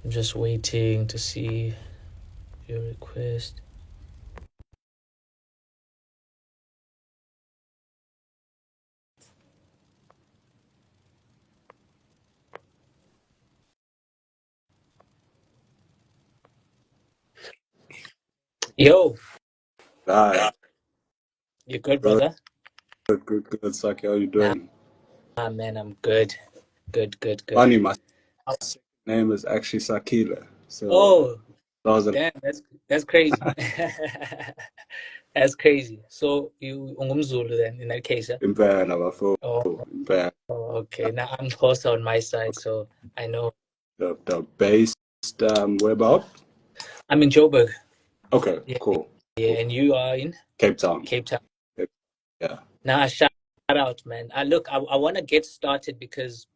I'm just waiting to see your request. Yo, Hi, you good, good, brother? good. Saki, how you Nah, doing? man, I'm good. Good. Funny, my second name is actually Sakila. So Oh, that was an damn, that's crazy. That's crazy. So you ungumzulu then in that case, yeah? impera bafo, Oh, impera. okay. Now I'm Xhosa on my side, so I know. The based where about? I'm in Joburg. Okay, Yeah, cool, yeah, cool. and you are in Cape Town. Cape Town. Cape- Yeah, Nah, shout out, man. Look, I want to get started because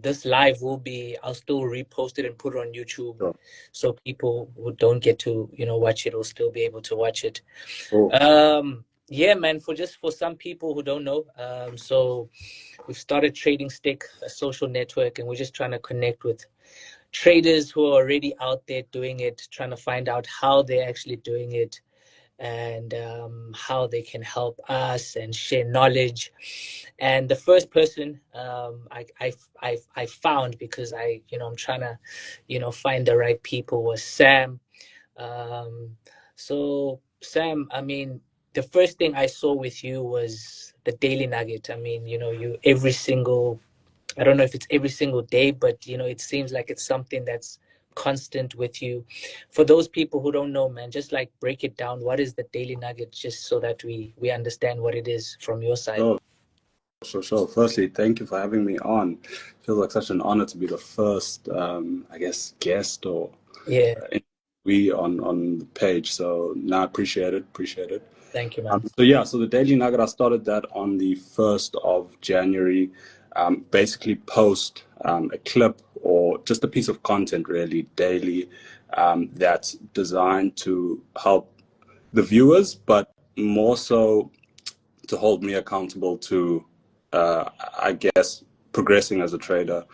this live will be, I'll still repost it and put it on YouTube. sure. So people who don't get to, watch it will still be able to watch it. Cool. Yeah, man, for some people who don't know, so we've started Trading Stick, a social network, and we're just trying to connect with traders who are already out there doing it, trying to find out how they're actually doing it and how they can help us and share knowledge. And the first person I found because I'm trying to find the right people was Sam. Um, so Sam, I mean, the first thing I saw with you was the Daily Nugget. I mean, you every single, I don't know if it's every single day, but it seems like it's something that's constant with you. For those people who don't know, man, just like break it down. What is the Daily Nugget, just so that we understand what it is from your side? Sure, sure. Firstly, thank you for having me on. Feels like such an honor to be the first, I guess, guest or Yeah, we on the page. So, I appreciate it. Appreciate it. thank you, man. So the Daily Nugget, I started that on the 1st of January. Basically, post a clip or just a piece of content, really, daily, that's designed to help the viewers, but more so to hold me accountable to, I guess, progressing as a trader,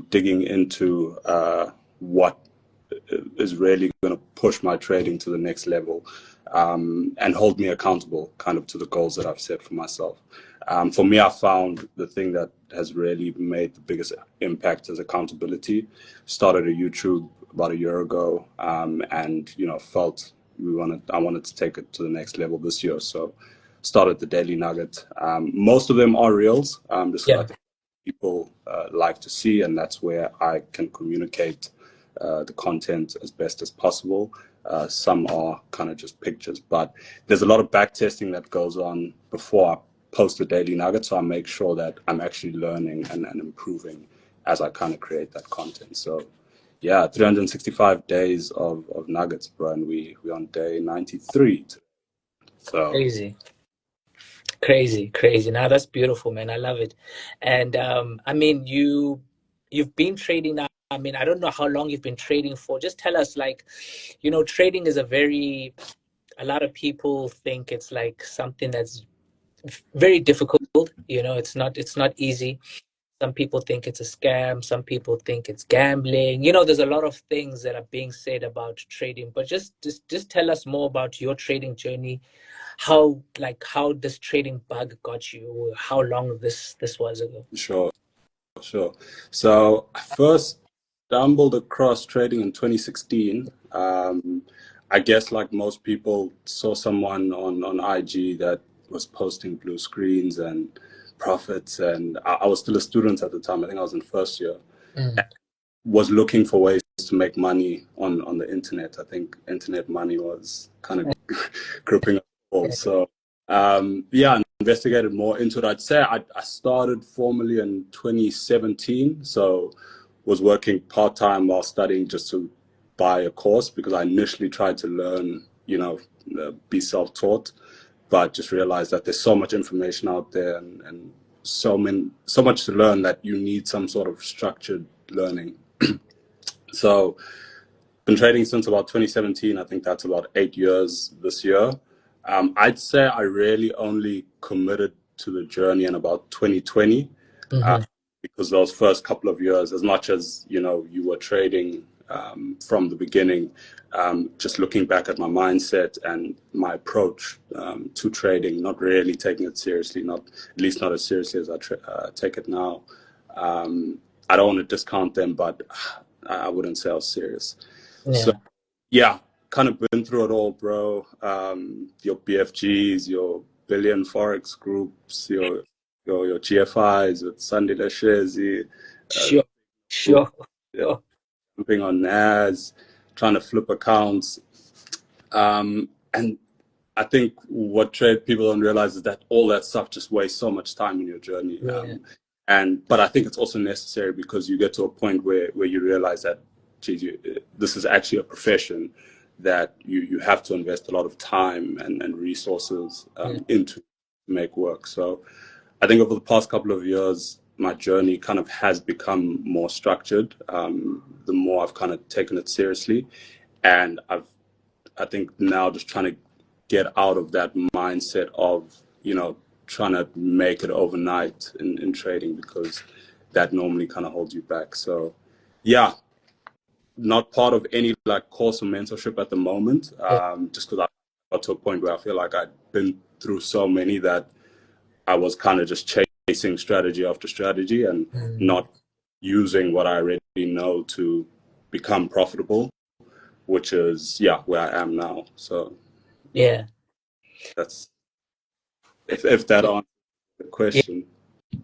digging into what is really going to push my trading to the next level, and hold me accountable kind of to the goals that I've set for myself. For me, I found the thing that has really made the biggest impact is accountability. Started a YouTube about a year ago, and felt I wanted to take it to the next level this year. So started the Daily Nugget. Most of them are reels, just because I Yeah, think people like to see, and that's where I can communicate the content as best as possible. Some are kind of just pictures, but there's a lot of back testing that goes on before I post a Daily Nugget, so I make sure that I'm actually learning and improving as I kind of create that content. So yeah, 365 days of nuggets, bro, and we're on day 93. So crazy, crazy. Now that's beautiful, man. I love it. And I mean, you've been trading now. I mean, I don't know how long you've been trading for. Just tell us, like, trading is a lot of people think it's like something that's very difficult. It's not easy. Some people think it's a scam, some people think it's gambling. There's a lot of things that are being said about trading, but just tell us more about your trading journey, how this trading bug got you, how long this was ago. sure, sure. So I first stumbled across trading in 2016. I guess like most people, saw someone on IG that was posting blue screens and profits, and I was still a student at the time. I think I was in first year. Mm. Was looking for ways to make money on the internet. I think internet money was kind of gripping us all. So yeah, I investigated more into it. I'd say I started formally in 2017. So was working part time while studying just to buy a course because I initially tried to learn, be self taught, but just realized that there's so much information out there and so much to learn that you need some sort of structured learning. So been trading since about 2017. I think that's about 8 years this year. I'd say I really only committed to the journey in about 2020. Mm-hmm. because those first couple of years, as much as you were trading from the beginning, just looking back at my mindset and my approach to trading, not really taking it seriously, not at least not as seriously as I take it now. I don't want to discount them, but I wouldn't say I was serious. So yeah, kind of been through it all, bro. Your BFGs, your billion forex groups, your GFIs with Sunday Lashezi, Sure. jumping on NAS, trying to flip accounts. And I think what trade people don't realize is that all that stuff just wastes so much time in your journey. But I think it's also necessary, because you get to a point where you realize that, geez, this is actually a profession that you have to invest a lot of time and resources into to make work. So I think over the past couple of years, my journey kind of has become more structured. The more I've kind of taken it seriously, and I think now just trying to get out of that mindset of trying to make it overnight in trading, because that normally kind of holds you back. So yeah, not part of any like course or mentorship at the moment, just because I got to a point where I feel like I'd been through so many that I was kind of just chasing strategy after strategy and not using what I already know to become profitable, which is where I am now. So that's if that answers the question.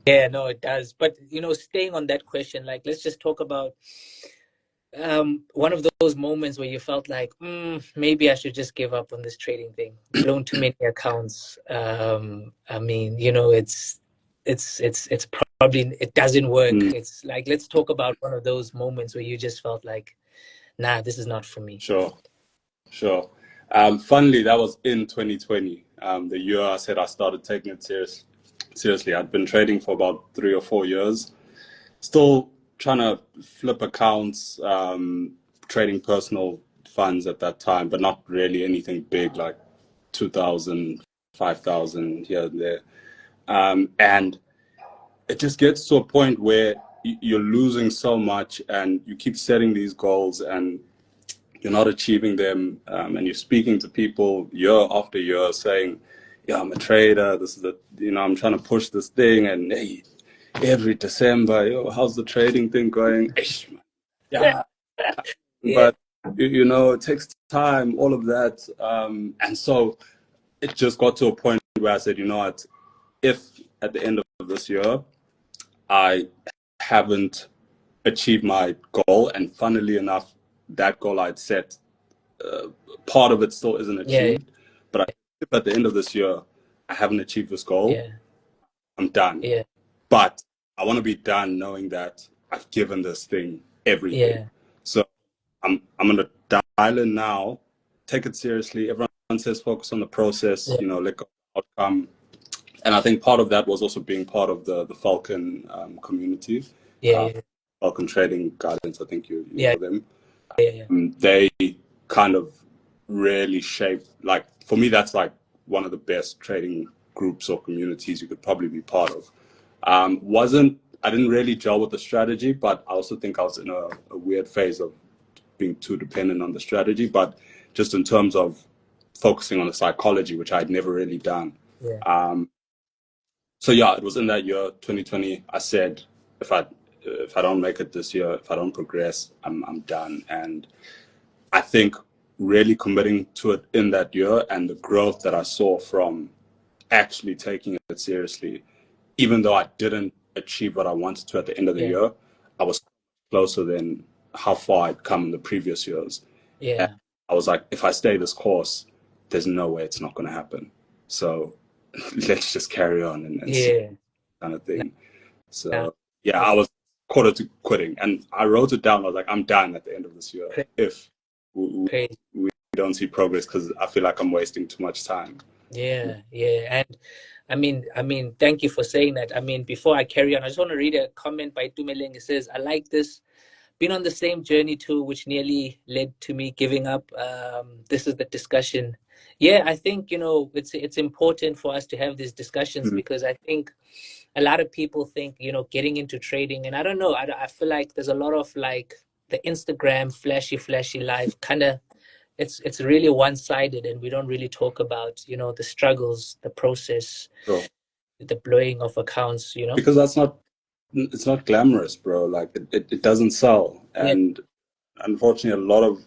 Yeah, no, it does. But staying on that question, like, let's just talk about one of those moments where you felt like maybe I should just give up on this trading thing. Blown too many accounts. I mean, it's probably it doesn't work. It's like, let's talk about one of those moments where you just felt like, nah, this is not for me. Sure. Funnily, that was in 2020, the year I said I started taking it seriously. I'd been trading for about 3 or 4 years, still trying to flip accounts, trading personal funds at that time, but not really anything big, like 2,000, 5,000 here and there. And it just gets to a point where you're losing so much, and you keep setting these goals and you're not achieving them, and you're speaking to people year after year saying, yeah, I'm a trader, this is I'm trying to push this thing, and hey, every December, how's the trading thing going? But it takes time, all of that, and so it just got to a point where I said, you know what, if at the end of this year I haven't achieved my goal, and funnily enough, that goal I'd set, part of it still isn't achieved, but if at the end of this year I haven't achieved this goal, I'm done. But I want to be done knowing that I've given this thing everything. So I'm gonna dial in now, take it seriously. Everyone says focus on the process, let go of the outcome. And I think part of that was also being part of the Falcon community. Falcon Trading Guidance, I think you know them. They kind of really shaped, like, for me, that's like one of the best trading groups or communities you could probably be part of. I didn't really gel with the strategy, but I also think I was in a weird phase of being too dependent on the strategy, but just in terms of focusing on the psychology, which I'd never really done. So it was in that year, 2020, I said, if I don't make it this year, if I don't progress, I'm done. And I think really committing to it in that year, and the growth that I saw from actually taking it seriously, even though I didn't achieve what I wanted to at the end of the year, I was closer than how far I'd come in the previous years. And I was like, if I stay this course, there's no way it's not going to happen. So let's just carry on and see, kind of thing. So I was quarter to quitting, and I wrote it down. I was like, I'm done at the end of this year if we don't see progress, because I feel like I'm wasting too much time. And I mean, thank you for saying that. I mean, before I carry on, I just want to read a comment by Tumeleng. It says, I like this been on the same journey too, which nearly led to me giving up. This is the discussion. Yeah, I think, it's important for us to have these discussions, Mm. because I think a lot of people think, getting into trading, and I don't know, I feel like there's a lot of like the Instagram flashy life kind of, it's really one-sided, and we don't really talk about, the struggles, the process, Sure. the blowing of accounts. Because it's not glamorous, bro. Like it doesn't sell. Yeah, And unfortunately, a lot of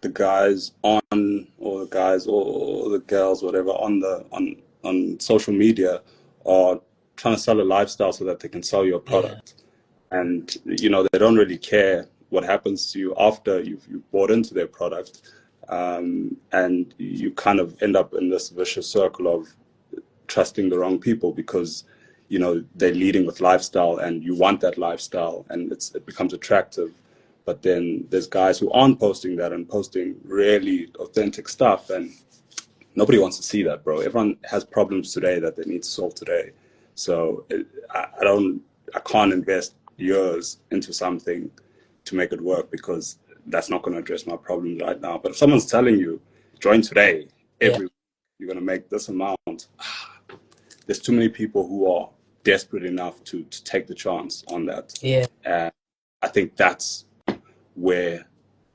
the guys or the guys or the girls, whatever, on social media are trying to sell a lifestyle so that they can sell your yeah, product. And they don't really care what happens to you after you've bought into their product. And you kind of end up in this vicious circle of trusting the wrong people because they're leading with lifestyle and you want that lifestyle and it becomes attractive. But then there's guys who aren't posting that and posting really authentic stuff, and nobody wants to see that, bro. Everyone has problems today that they need to solve today. So I can't invest years into something to make it work, because that's not going to address my problems right now. But if someone's telling you join today, yeah, every week you're going to make this amount, there's too many people who are desperate enough to take the chance on that. yeah. And I think that's where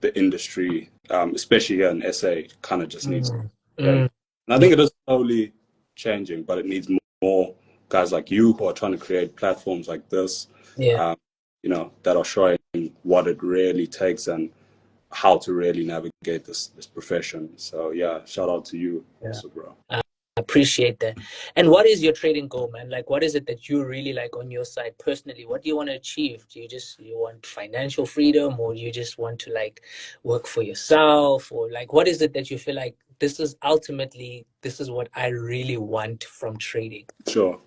the industry, especially here in SA, kind of just needs to Mm, change. mm, And I yeah, think it is slowly changing, but it needs more guys like you who are trying to create platforms like this, yeah, um, that are showing what it really takes and how to really navigate this profession. So yeah, shout out to you yeah. also, bro. I appreciate that. And what is your trading goal, man? Like, what is it that you really like on your side personally? What do you want to achieve? Do you want financial freedom, or you just want to like work for yourself, or like what is it that you feel like this is what I really want from trading? Sure.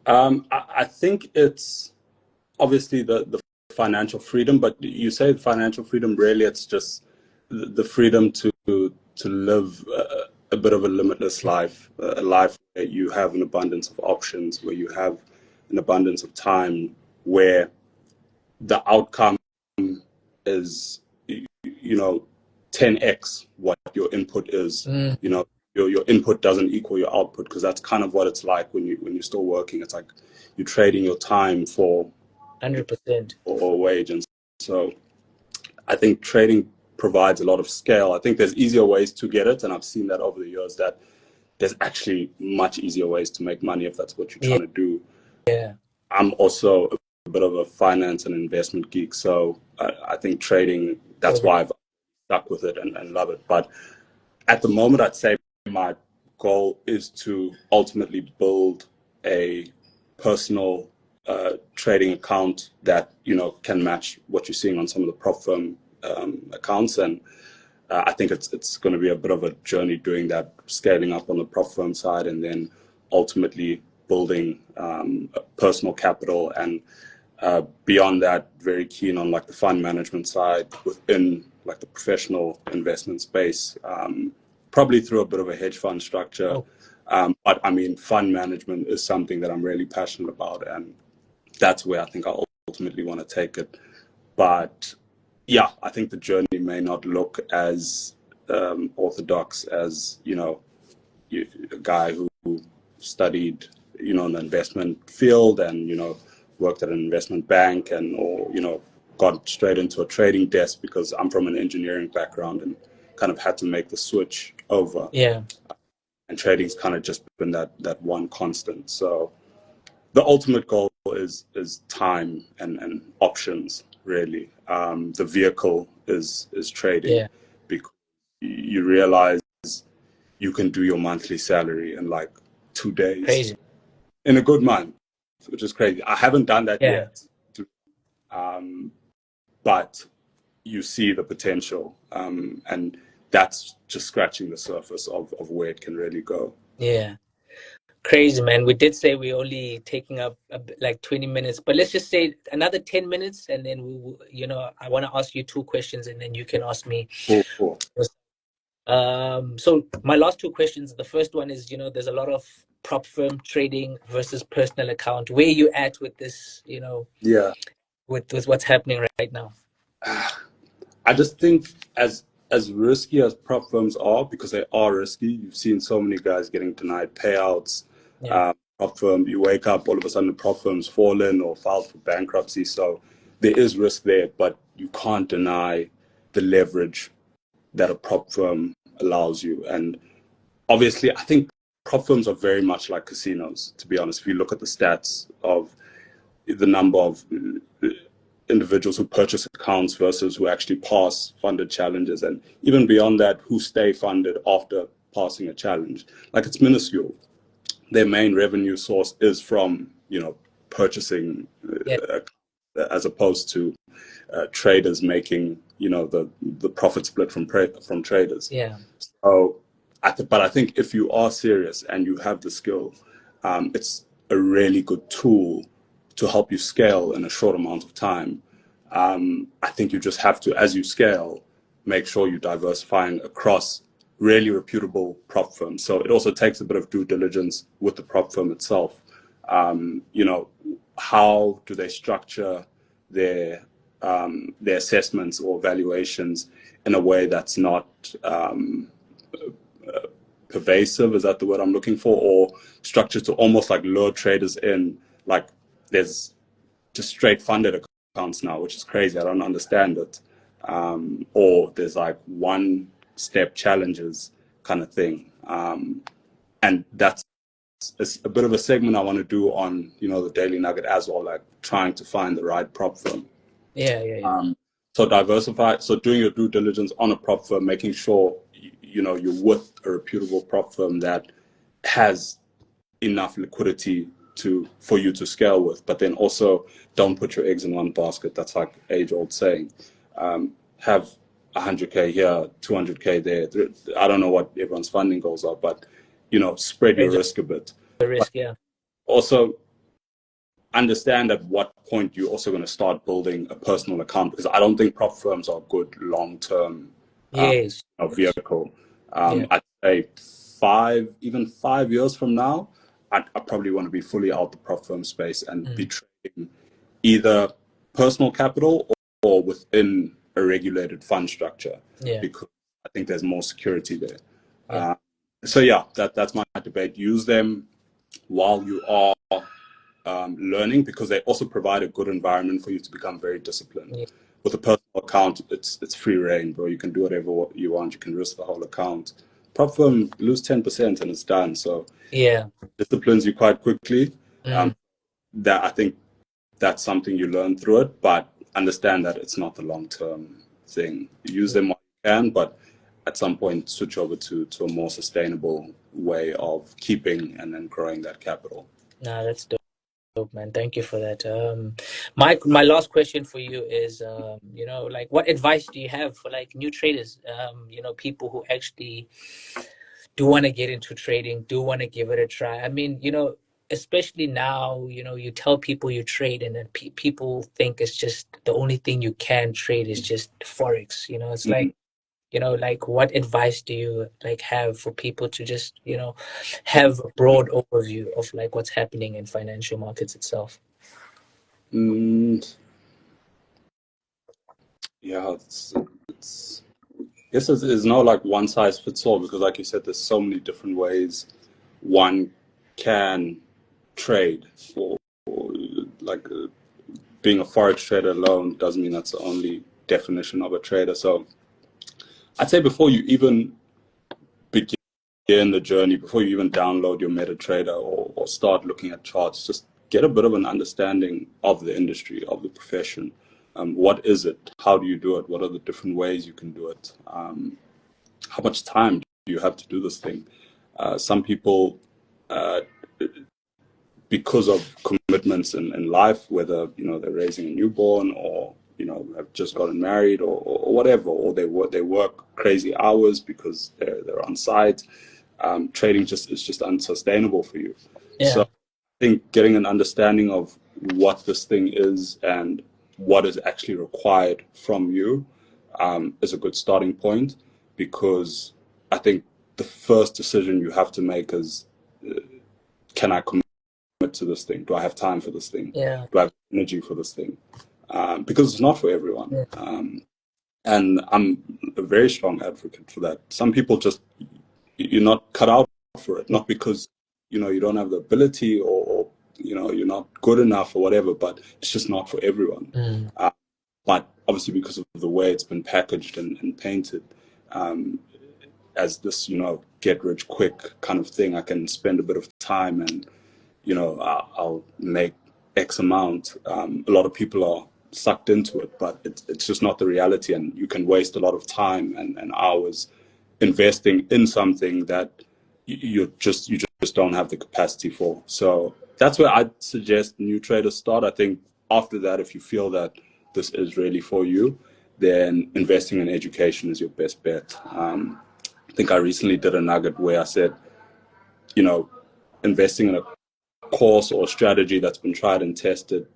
I think it's obviously the financial freedom, but you say financial freedom, really it's just the freedom to live a bit of a limitless life, a life where you have an abundance of options, where you have an abundance of time, where the outcome is 10x what your input is. Mm, Your input doesn't equal your output, because that's kind of what it's like when you're still working. It's like you're trading your time for 100%. or wage. And so I think trading provides a lot of scale. I think there's easier ways to get it, and I've seen that over the years that there's actually much easier ways to make money if that's what you're Yeah, trying to do. yeah, I'm also a bit of a finance and investment geek, so I think trading, that's why I've stuck with it and love it. But at the moment, I'd say my goal is to ultimately build a personal trading account that can match what you're seeing on some of the prop firm accounts. And I think it's going to be a bit of a journey doing that, scaling up on the prop firm side, and then ultimately building a personal capital. And beyond that, very keen on like the fund management side within like the professional investment space, probably through a bit of a hedge fund structure. oh, But I mean, fund management is something that I'm really passionate about, and that's where I think I ultimately want to take it. But yeah, I think the journey may not look as orthodox as a guy who studied in the investment field and worked at an investment bank and or got straight into a trading desk, because I'm from an engineering background and kind of had to make the switch over. yeah, And trading's kind of just been that one constant. So the ultimate goal is time and options, really. The vehicle is trading, yeah. because you realize you can do your monthly salary in like 2 days Crazy. in a good month, which is crazy. I haven't done that Yeah, yet, but you see the potential, and that's just scratching the surface of where it can really go. yeah. Crazy, man. We did say we're only taking up like 20 minutes, but let's just say another 10 minutes, and then I want to ask you two questions, and then you can ask me. Cool, cool. So my last two questions. The first one is, there's a lot of prop firm trading versus personal account. Where you at with this, Yeah. with what's happening right now? I just think as risky as prop firms are, because they are risky, you've seen so many guys getting denied payouts. Yeah. Prop firm, you wake up, all of a sudden the prop firm's fallen or filed for bankruptcy. So there is risk there, but you can't deny the leverage that a prop firm allows you. And obviously, I think prop firms are very much like casinos, to be honest. If you look at the stats of the number of individuals who purchase accounts versus who actually pass funded challenges, and even beyond that, who stay funded after passing a challenge, like it's minuscule. Their main revenue source is from, purchasing, Yeah. as opposed to traders making, the profit split from traders. Yeah. So, but I think if you are serious and you have the skill, it's a really good tool to help you scale in a short amount of time. I think you just have to, as you scale, make sure you're diversifying across really reputable prop firms. So it also takes a bit of due diligence with the prop firm itself. How do they structure their assessments or valuations in a way that's not pervasive? Is that the word I'm looking for? Or structured to almost like lure traders in? Like there's just straight funded accounts now, which is crazy. I don't understand it. Or there's like one step challenges kind of thing. And that's a bit of a segment I want to do on, the Daily Nugget as well, like trying to find the right prop firm. Yeah. So diversify. So doing your due diligence on a prop firm, making sure, you're with a reputable prop firm that has enough liquidity for you to scale with, but then also don't put your eggs in one basket. That's like age-old saying. Have 100K here, 200K there. I don't know what everyone's funding goals are, but spread your risk a bit. The risk, yeah. Also, understand at what point you're also going to start building a personal account, because I don't think prop firms are a good long-term Yes. vehicle. Yeah. I'd say 5 years from now, I probably want to be fully out the prop firm space and be trading either personal capital or within a regulated fund structure, because I think there's more security there. So yeah, that's my debate. Use them while you are learning, because they also provide a good environment for you to become very disciplined. Yeah. With a personal account, it's free reign, bro. You can do whatever you want. You can risk the whole account. Prop firm, lose 10% and it's done. So Yeah. disciplines you quite quickly. That I think that's something you learn through it, but understand that it's not the long-term thing. Use them while you can, but at some point switch over to a more sustainable way of keeping and then growing that capital. Nah, that's dope, man. Thank you for that. My last question for you is, like, what advice do you have for like new traders? People who actually do want to get into trading, do want to give it a try. I mean, especially now, you tell people you trade, and then people think it's just the only thing you can trade is just forex. It's like, like, what advice do you like have for people to just have a broad overview of like what's happening in financial markets itself? Yeah, guess it's not like one size fits all, because like you said, there's so many different ways one can trade, or like being a forex trader alone doesn't mean that's the only definition of a trader. So I'd say before you even begin the journey, before you even download your MetaTrader or start looking at charts, just get a bit of an understanding of the industry, of the profession. What is it? How do you do it? What are the different ways you can do it? How much time do you have to do this thing? Some people, because of commitments in life, whether they're raising a newborn, or have just gotten married, or whatever, or they work crazy hours because they're on site. Trading is just unsustainable for you. So I think getting an understanding of what this thing is and what is actually required from you is a good starting point, because I think the first decision you have to make is, can I commit to this thing? Do I have time for this thing? Yeah. Do I have energy for this thing? because it's not for everyone. Yeah. And I'm a very strong advocate for that. Some people just, you're not cut out for it, Yeah. not because, you don't have the ability or you're not good enough or whatever, but it's just not for everyone. Mm. But obviously because of the way it's been packaged and painted, as this, get rich quick kind of thing, I can spend a bit of time and I'll make X amount. A lot of people are sucked into it, but it's just not the reality, and you can waste a lot of time and hours investing in something that you just don't have the capacity for. So that's where I'd suggest new traders start. I think after that, if you feel that this is really for you, then investing in education is your best bet. I think I recently did a nugget where I said, investing in a course or strategy that's been tried and tested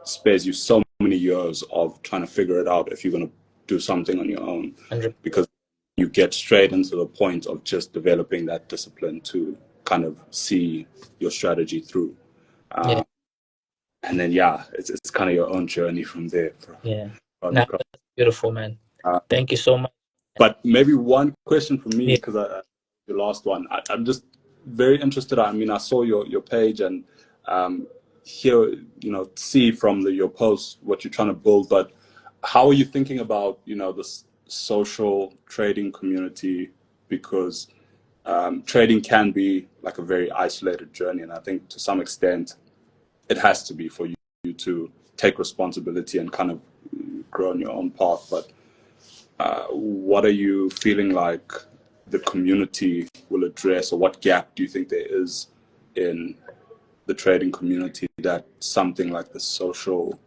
spares you so many years of trying to figure it out if you're going to do something on your own, 100. because you get straight into the point of just developing that discipline to kind of see your strategy through. Yeah. And then, yeah, it's kind of your own journey from there. Yeah. Now that's beautiful, man. Uh, Thank you so much. but maybe one question for me, Yeah. because the last one, I'm just very interested. I mean, I saw your page and hear, see from your posts what you're trying to build, but how are you thinking about, this social trading community? Because trading can be like a very isolated journey, and I think to some extent it has to be for you to take responsibility and kind of grow on your own path. But what are you feeling like the community will address, or what gap do you think there is in the trading community that something like the social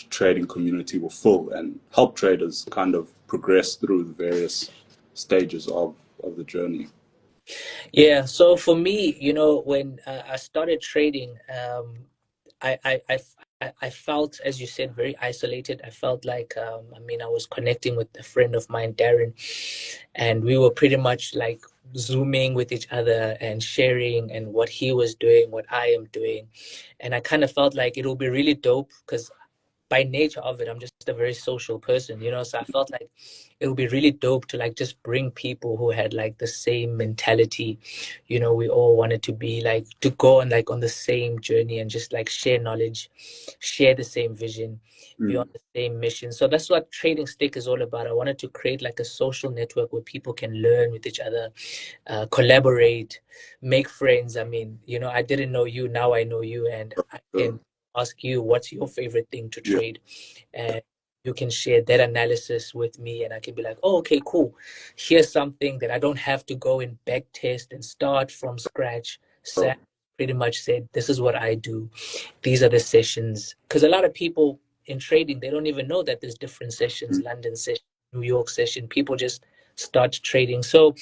trading community will fill and help traders kind of progress through the various stages of the journey? Yeah. So for me, when I started trading, I, I, I, I felt, as you said, very isolated. I felt like, I was connecting with a friend of mine, Darren, and we were pretty much like zooming with each other and sharing and what he was doing, what I am doing. And I kind of felt like it will be really dope because by nature of it, I'm just a very social person, so I felt like it would be really dope to like just bring people who had like the same mentality. We all wanted to be like to go on like on the same journey and just like share knowledge, share the same vision, be on the same mission. So that's what Trading Stick is all about. I wanted to create like a social network where people can learn with each other, collaborate, make friends. I mean, I didn't know you, now I know you, and I can ask you what's your favorite thing to Yeah. trade, and you can share that analysis with me, and I can be like, oh, okay, cool, here's something that I don't have to go and back test and start from scratch. Sam pretty much said, this is what I do, these are the sessions, because a lot of people in trading, they don't even know that there's different sessions, London session, New York session. People just start trading. So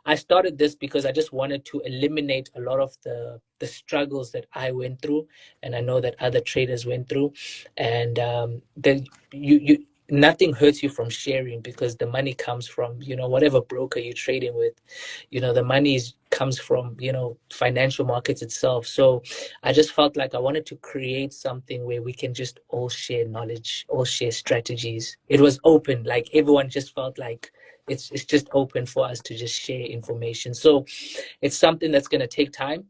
I started this because I just wanted to eliminate a lot of the struggles that I went through, and I know that other traders went through. And then you nothing hurts you from sharing, because the money comes from whatever broker you're trading with. The money comes from financial markets itself. So I just felt like I wanted to create something where we can just all share knowledge, all share strategies. It was open, like everyone just felt like it's just open for us to just share information. So it's something that's going to take time,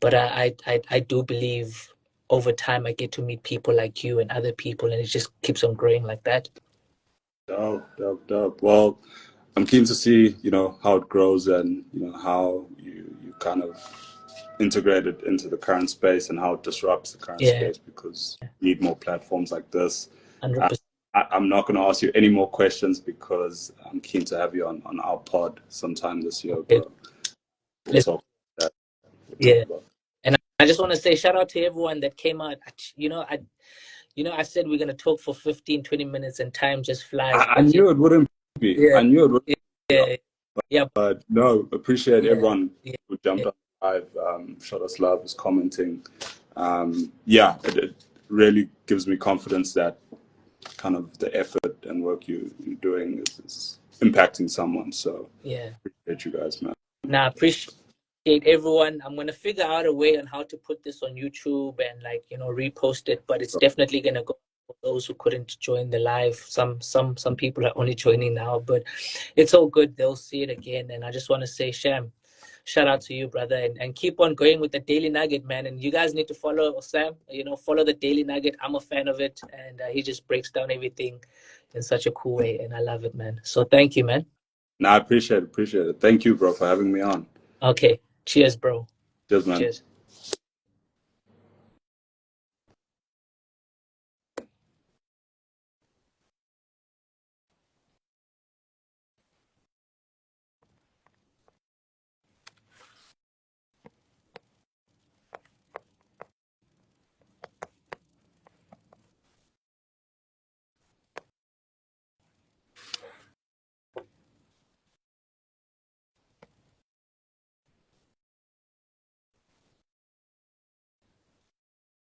but I do believe over time I get to meet people like you and other people, and it just keeps on growing like that. Dope. Well, I'm keen to see, how it grows and, how you kind of integrate it into the current space and how it disrupts the current Yeah, space, because we need more platforms like this. 100%. I'm not going to ask you any more questions because I'm keen to have you on our pod sometime this year, Okay, bro. We'll let's, talk about that. We'll talk yeah. about And I just want to say shout out to everyone that came out. I said we're going to talk for 15, 20 minutes and time just flies, I but knew it wouldn't be. yeah, I knew it wouldn't be. yeah, yeah, But no, appreciate yeah, everyone yeah, who jumped yeah. on live, showed us love, was commenting. Yeah, it really gives me confidence that kind of the effort and work you're doing is impacting someone. So Yeah. appreciate you guys, man. Nah, appreciate appreciate everyone. I'm gonna figure out a way on how to put this on YouTube and like, you know, repost it, but it's definitely gonna go for those who couldn't join the live. Some people are only joining now, but it's all good. They'll see it again. And I just want to say, Sham, shout out to you, brother, and keep on going with the Daily Nugget, man. And you guys need to follow Sam. You know, follow the Daily Nugget. I'm a fan of it, and he just breaks down everything in such a cool way, and I love it, man. So thank you, man. No, I appreciate it. Thank you, bro, for having me on. Okay, cheers, bro. Cheers, man. Cheers.